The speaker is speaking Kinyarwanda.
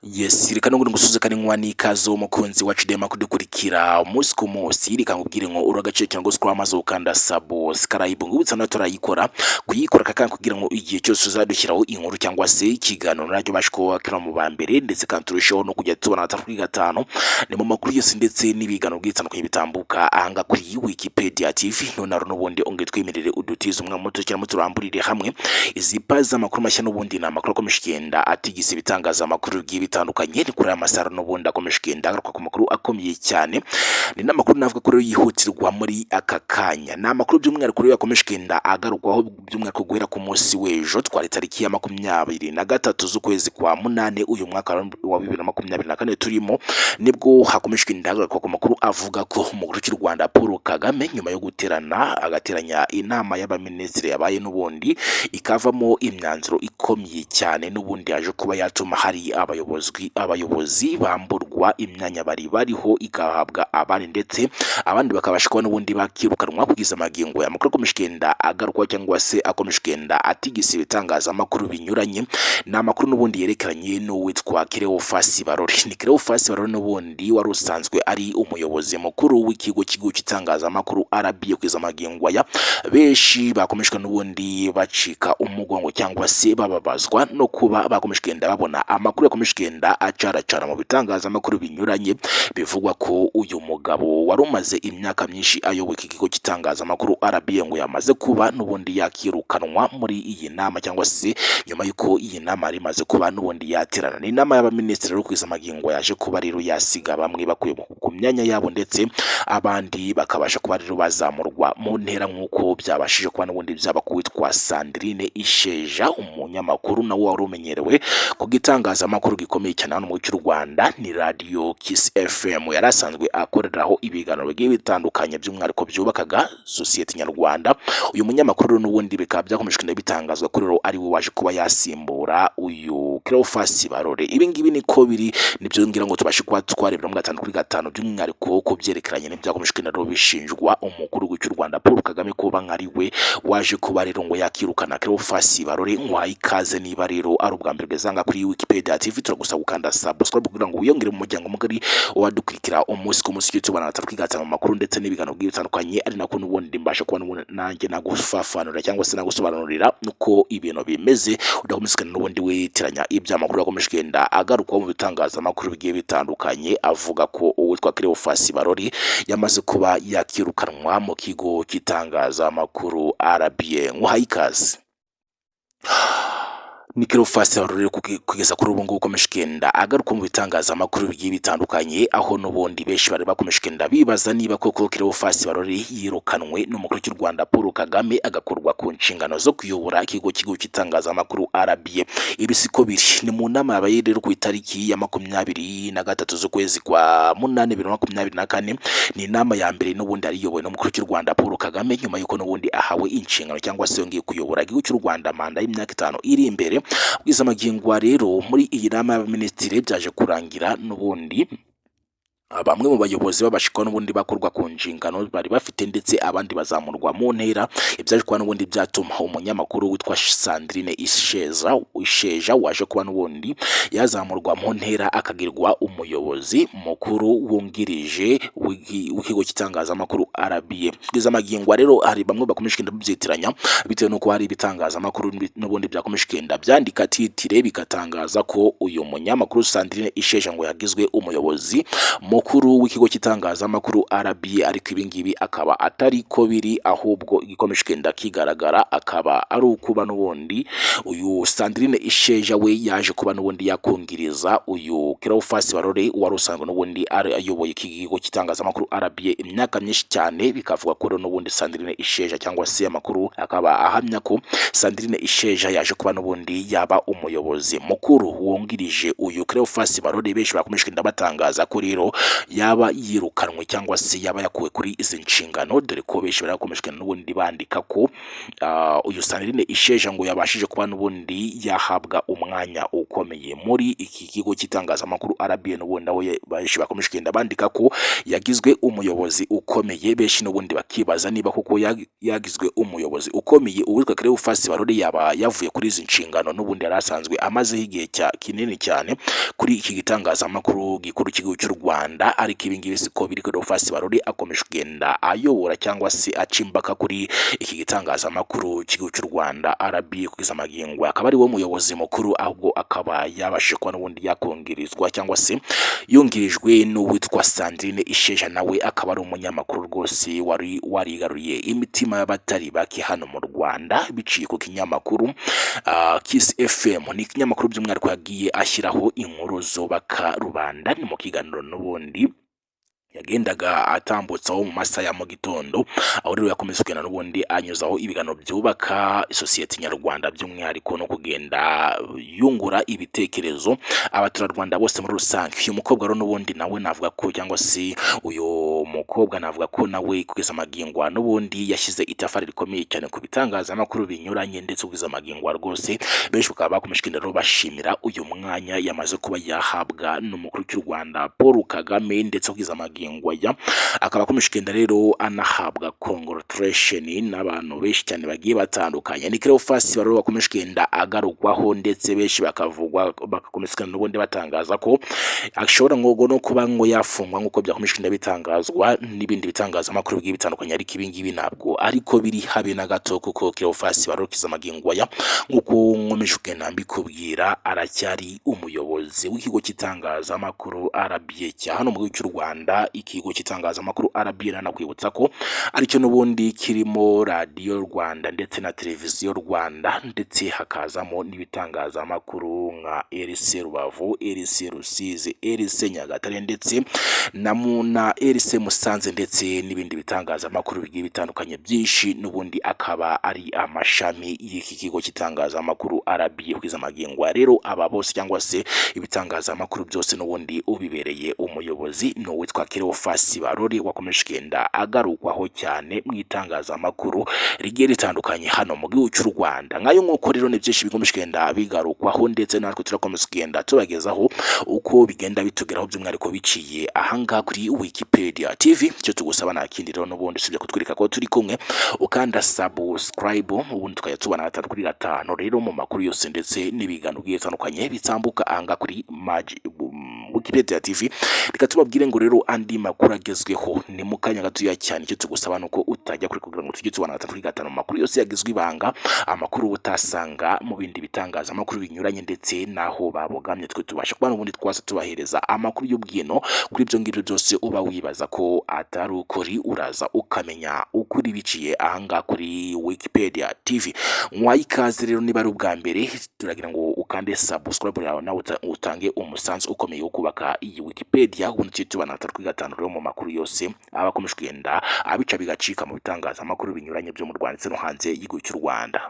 Yes, reka no gusuzuka n'inkwa n'ikaze umukunzi wacu dema kudukurikira umunsi ku munsi reka nkubwire ngo uragace cyangwa se kwamaze ukanda subscribe ngubutsa no turayikora kuyikora kakanga kugira ngo igihe cyose uzadushyiraho inkuru cyangwa se ikiganiro nacyo bashiko kira mu bambere ndetse kanturushaho no kujya tubona atatu kuri gatanu ni mu makuru yose ndetse n'ibiganiro bwitandukanye bitambuka ahanga kuri Wikipedia TV none n'ubundi onge twemerere udutiza umwe muto cyangwa muturamburire hamwe izi paza amakuru mashya n'ubundi na makuru akomeje kugenda atigisa ibitangaza amakuru bitandukanye ni kuri amasara n'ubundi akomeje kugenda agaruka ku makuru akomeye cyane ni n'amakuru navuga ko yihutirwa muri aka kanya ni amakuru by'umwihariko kuri yakomeje kugenda agarukwaho by'umwihariko guhera ku munsi w'ejo twari tariki ya 23 z'ukwezi kwa munane uyu mwaka wa 2024 turimo nibwo hakomeje kugenda agaruka ku makuru avuga ko umukuru cy'u Rwanda Paul Kagame nyuma yo agateranya inama y'abaminisitiri yabaye n'ubundi ikavamo imyanzuro ikomeye cyane n'ubundi yaje kuba yatuma hari abayobozi bamburwa imyanya bariho igahabwa abandi ndetse abandi bakabashikwa n'ubundi bakirukanwa kugeza amagingo ya makuru akomeje kugenda agarukwa cyangwa se akomeje kugenda atigisa ibitangaza amakuru binyuranye ni amakuru n'ubundi yerekeranye n'uwitwa Cleophas Barore. Ni Cleophas Barore n'ubundi wari usanzwe ari umuyobozi mukuru w'ikigo cy'itangaza amakuru RBA kugeza amagingo ya benshi bakomeshwa n'ubundi bacika umugongo cyangwa se bababazwa no kuba bakomeje kugenda babona amakuru yakomeje kugenda acaracara mu bitangaza amakuru binyuranye bivugwa ko uyu mugabo wari umaze imyaka myinshi ayoboye ikigo cy'itangaza amakuru RBA ngo yamaze kuba n'ubundi yakirukanwa muri iyi nama cyangwa se nyuma yuko iyi nama ari maze kuba n'ubundi yaterana ni inama y'abaminisitiri ro kwiza amagingo yaje kuba rero yasiga bamwe bakuye ku myanya yabo ndetse abandi bakabasha kuba rero bazamurwa mu ntera nk'uko byabashije kuba n'ubundi byaba kuwitwa Sandrine Isheja umunyamakuru nawe wari umenyerewe ku gitangaza amakuru gikomeye cyane hano mu cy'u Rwanda ni Radio Kiss FM yarasanzwe akoreraho ibiganiro bigiye bitandukanye by'umwihariko byubakaga societe nyarwanda. Uyu munyamakuru n'ubundi bikaba byakomeje kugenda bitangazwa ko rero ari we waje kuba yasimbura uyu Cleophas Barore. Ibi ngibi niko biri nibyo ngira ngo tubashe kuba twarebera mu gatanu kuri gatanu by'umwihariko ko byerekeranye n'ibyakomeje kugenda rero bishinjwa umukuru w'u Rwanda Paul Kagame kuba nkari we waje kuba rero ngo yakirukana Cleophas Barore. Nkwaye ikaze niba rero ari ubwa mbere bwezanga kuri Wikipedia TV turagusaba gukanda subscribe kugira ngo wiyongere mu muryango mugari wadukurikira umunsi ku munsi tubana atatu kwigatanga amakuru ndetse n'ibiganiro bitandukanye ari nako n'ubundi mbasha kubona nanjye nagufafanura cyangwa se nagusobanurira nuko ibintu bimeze udakomesekana n'ubundi witiranya iby'amakuru yakomeje kugenda agaruka mu bitangaza amakuru bigiye bitandukanye avuga ko uwitwa Cleophas Barore yamaze kuba yakirukanwa mu kigo cy'itangaza amakuru RBA. Nkwaye ikaze ni Cleophas Barore kugeza kuri ubu ngubu ukomeje kugenda agaruka mu bitangaza amakuru bigiye bitandukanye aho n'ubundi benshi bari bakomeje kugenda bibaza niba koko Cleophas Barore yirukanwe n'umukuru cy'u Rwanda Paul Kagame agakorwa ku nshingano zo kuyobora ikigo cy'itangaza amakuru RBA. Ibi siko biri ni mu nama yabaye rero ku itariki ya 23 z'ukwezi kwa munane 2024 ni inama ya mbere n'ubundi ariyobowe n'umukuru cy'u Rwanda Paul Kagame nyuma yuko n'ubundi ahawe inshingano cyangwa se yongeye kuyobora igihugu cy'u Rwanda manda y'imyaka 5 iri imbere. Kugeza amagingwa rero muri iyi nama y'abaminisitiri byaje kurangira n'ubundi bamwe mu bayobozi babashikwa n'ubundi bakorwa ku nshingano bari bafite ndetse abandi bazamurwa mu ntera. Ibyaje kuba n'ubundi byatuma umunyamakuru witwa Sandrine Isheja waje kuba n'ubundi yazamurwa mu ntera akagirwa umuyobozi mukuru wungirije w'ikigo cy'itangaza amakuru RBA. Kugeza amagingwa rero hari bamwe bakomeje kugenda byitiranya bitewe nuko hari ibitangaza amakuru n'ubundi byakomeje kugenda byandika titire bikatangaza ko uyu munyamakuru Sandrine Isheja ngo yagizwe umuyobozi mukuru w'ikigo cy'itangaza amakuru RBA, ariko ibi ngibi akaba atari ko biri ahubwo igikomeje kugenda kigaragara akaba ari ukuba n'ubundi uyu Sandrine Isheja we yaje kuba n'ubundi yakungiriza uyu Cleophas Barore wari usanzwe n'ubundi ari ayoboye ikigo cy'itangaza amakuru RBA imyaka myinshi cyane. Bikavuga ko n'ubundi Sandrine Isheja cyangwa se amakuru akaba ahamya ko Sandrine Isheja yaje kuba n'ubundi yaba umuyobozi mukuru wungirije uyu Cleophas Barore. Benshi bakomeje kugenda batangaza ko rero yaba yirukanwe cyangwa se yaba yakuwe kuri izi nshingano, dore ko benshi barakomejwe n'ubundi bandika ko uyu Sandrine Isheja ngo yabashije kuba n'ubundi yahabwa umwanya ukomeye muri iki kigo cy'itangazamakuru RBA. n'ubundi aho benshi bakomeje kugenda bandika ko yagizwe umuyobozi ukomeye, benshi n'ubundi bakibaza niba koko yagizwe umuyobozi ukomeye uwitwa Cleophas Barore yaba yavuye kuri izi nshingano n'ubundi yari asanzwe amazeho igihe kinini cyane kuri iki gitangazamakuru gikuru cy'igihugu cy'u Rwanda. Ariko ibi ngibi siko biri, Cleophas Barore akomeje kugenda ayobora cyangwa se acimbaka kuri iki gitangazamakuru cy'igihugu cy'u Rwanda RBA kugeza magingo akaba ari we muyobozi mukuru, ahubwo akaba yabashe kuba n'ubundi yakongerezwa cyangwa se yungirijwe n'uwitwa Sandrine Isheja, nawe akaba ari umunyamakuru rwose wari warigaruye imitima y'abatari bake hano mu Rwanda biciye ku kinyamakuru Kiss FM. Ni ikinyamakuru by'umwihariko yagiye ashyiraho inkuru zubaka rubanda. Ni mu kiganiro n'ubundi yagendaga atambutsaho mu masaha ya mu gitondo, aho rero yakomeza kugenda n'ubundi anyuzaho ibiganiro byubaka sosiyete nyarwanda, by'umwihariko no kugenda yungura ibitekerezo abaturarwanda bose muri rusange. Uyu mukobwa rero n'ubundi nawe navuga ko, cyangwa se uyu mukobwa navuga ko nawe kugeza magingo n'ubundi yashyize itafari rikomeye cyane ku bitangazamakuru binyuranye, ndetse kugeza magingo rwose benshi bakaba bakomeje kugenda rero bashimira uyu mwanya yamaze kuba yahabwa n'umukuru w'u Rwanda Paul Kagame, ndetse kugeza magingo akaba akomeje kugenda rero anahabwa congratulation n'abantu benshi cyane bagiye batandukanye. Ni Cleophas Barore bakomeje kugenda agarukwaho, ndetse benshi bakakomeza kugenda n'ubundi batangaza ko ashobora ngo no kuba ngo yafungwa nk'uko byakomeje kugenda bitangazwa n'ibindi bitangazamakuru bigiye bitandukanye. Ariko ibi ngibi ntabwo ariko biri habe na gato, kuko Cleophas Barore kiza magingo nk'uko nkomeje kugenda mbikubwira aracyari umuyobozi w'ikigo cy'itangazamakuru RBA cya hano mu gihugu cy'u Rwanda. Ikigo cy'itangazamakuru RBA nakwibutsa ko aricyo n'ubundi kirimo radiyo Rwanda ndetse na televiziyo Rwanda, ndetse hakazamo n'ibitangazamakuru nka RC Rubavu, RC Rusizi, RC Nyagatare, ndetse na RC Musanze, ndetse n'ibindi bitangazamakuru bigiye bitandukanye byinshi. n'ubundi akaba ari amashami y'iki kigo cy'itangazamakuru RBA kugeza magingo rero. Aba bose cyangwa se ibitangazamakuru byose n'ubundi ubibereye umuyobozi no witwa Cleophas Barore wakomeje kugenda agarukwaho cyane mu itangazamakuru rigiye ritandukanye hano mu gihugu cy'u Rwanda. Nkayo nk'uko rero ni byinshi bikomeje kugenda bigarukwaho, ndetse natwe turakomeza kugenda tubagezaho uko bigenda bitugeraho, by'umwihariko biciye ahangaha kuri Wikipedia TV. Cyo tugusaba nta kindi rero n'ubundi usibye kutwereka ko turi kumwe ukanda subscribe, ubundi tukajya tubana 3 rero mu makuru yose ndetse n'ibiganiro bigiye bitandukanye bitambuka ahangaha kuri Wikipedia TV. Reka tubabwire ngo rero andi makuru agezweho ni mu kanya gatoya cyane. Icyo tugusaba nuko utajya kuri kugira ngo tujye tubana 3 mu makuru yose yagizwe ibanga, amakuru utasanga mu bindi bitangazamakuru binyuranye, ndetse naho babogamye twe tubasha kuba n'ubundi twasa tubahereza amakuru y'ubwino kuri ibyo ngibyo byose uba wibaza ko atari ukuri, uraza ukamenya ukuri biciye ahangaha kuri Wikipedia TV. Mwayikaze rero niba ari ubwa mbere, turagira ngo ukande subscribe yawe nawe utange umusanzu ukomeye wo kubaka iyi Wikipedia, ubundi tubana 3 rero mu makuru yose abakomeje kugenda abica bigacika mu bitangazamakuru binyuranye byo mu Rwanda ndetse no hanze y'igihugu cy'u Rwanda.